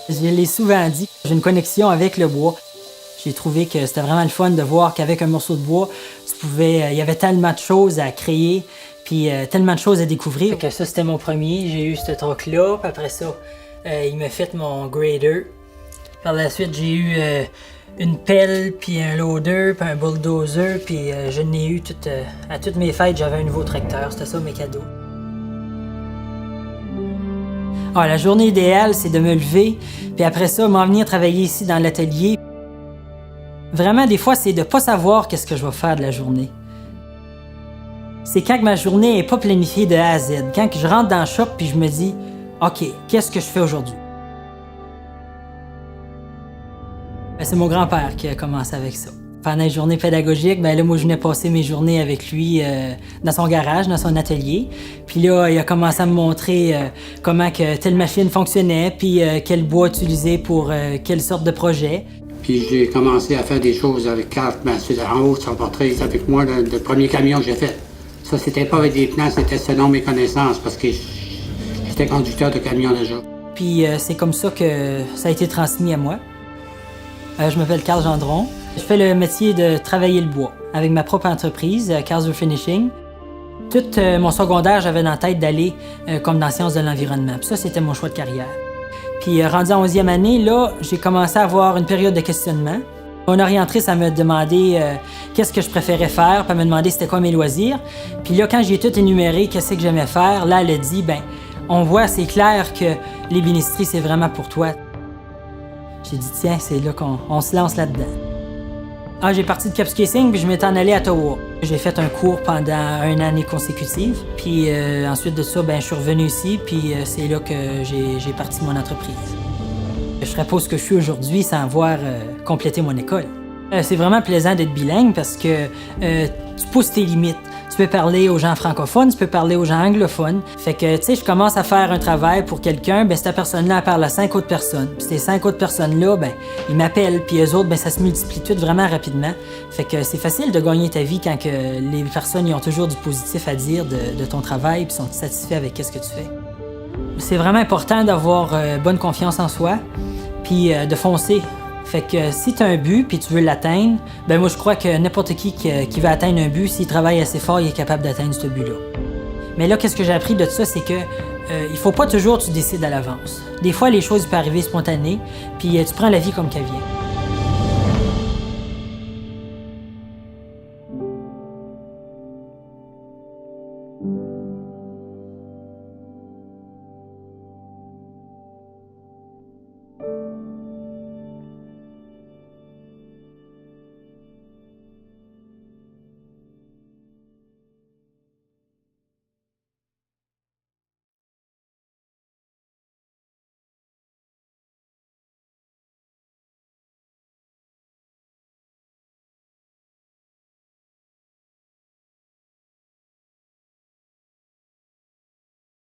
Je l'ai souvent dit, j'ai une connexion avec le bois. J'ai trouvé que c'était vraiment le fun de voir qu'avec un morceau de bois, il y avait tellement de choses à créer, puis tellement de choses à découvrir. Fait que ça, c'était mon premier. J'ai eu ce truc-là, puis après ça, il m'a fait mon grader. Par la suite, j'ai eu une pelle, puis un loader, puis un bulldozer, puis je n'ai eu à toutes mes fêtes, j'avais un nouveau tracteur. C'était ça mes cadeaux. Ah, la journée idéale, c'est de me lever, puis après ça, m'en venir travailler ici dans l'atelier. Vraiment, des fois, c'est de ne pas savoir qu'est-ce que je vais faire de la journée. C'est quand ma journée n'est pas planifiée de A à Z. Quand je rentre dans le shop puis je me dis « OK, qu'est-ce que je fais aujourd'hui? » C'est mon grand-père qui a commencé avec ça. Pendant les journées pédagogiques, là, moi, je venais passer mes journées avec lui dans son garage, dans son atelier. Puis là, il a commencé à me montrer comment que telle machine fonctionnait, puis quel bois utiliser pour quelle sorte de projet. Puis j'ai commencé à faire des choses avec Carl, en haut de son portrait, avec moi, le premier camion que j'ai fait. Ça, c'était pas avec des plans, c'était selon mes connaissances, parce que j'étais conducteur de camion déjà. Puis c'est comme ça que ça a été transmis à moi. Je m'appelle Carl Gendron. Je fais le métier de travailler le bois avec ma propre entreprise, Carl's Finishing. Tout mon secondaire, j'avais dans la tête d'aller comme dans la sciences de l'environnement. Puis ça, c'était mon choix de carrière. Puis rendu en 11e année, là, j'ai commencé à avoir une période de questionnement. Mon orientrice, elle m'a demandé qu'est-ce que je préférais faire, puis elle m'a demandé c'était quoi mes loisirs. Puis là, quand j'ai tout énuméré, qu'est-ce que j'aimais faire, là, elle a dit, on voit, c'est clair que l'ébénisterie, c'est vraiment pour toi. J'ai dit, tiens, c'est là qu'on se lance là-dedans. Ah, j'ai parti de Kapuskasing, puis je m'étais en allé à Ottawa. J'ai fait un cours pendant 1 année consécutive. Puis ensuite de ça, je suis revenu ici, puis c'est là que j'ai parti mon entreprise. Je serais pas ce que je suis aujourd'hui sans avoir complété mon école. C'est vraiment plaisant d'être bilingue parce que tu pousses tes limites. Tu peux parler aux gens francophones, tu peux parler aux gens anglophones. Fait que, tu sais, je commence à faire un travail pour quelqu'un, cette personne-là, elle parle à 5 autres personnes. Puis ces 5 autres personnes-là, ils m'appellent, puis eux autres, ça se multiplie tout vraiment rapidement. Fait que c'est facile de gagner ta vie quand que les personnes ils ont toujours du positif à dire de ton travail, puis sont satisfaits avec ce que tu fais. C'est vraiment important d'avoir bonne confiance en soi, puis de foncer. Fait que si tu as un but puis tu veux l'atteindre, moi je crois que n'importe qui veut atteindre un but, s'il travaille assez fort, il est capable d'atteindre ce but-là. Mais là, qu'est-ce que j'ai appris de ça, c'est que il faut pas toujours que tu décides à l'avance. Des fois, les choses peuvent arriver spontanées, puis tu prends la vie comme qu'elle vient.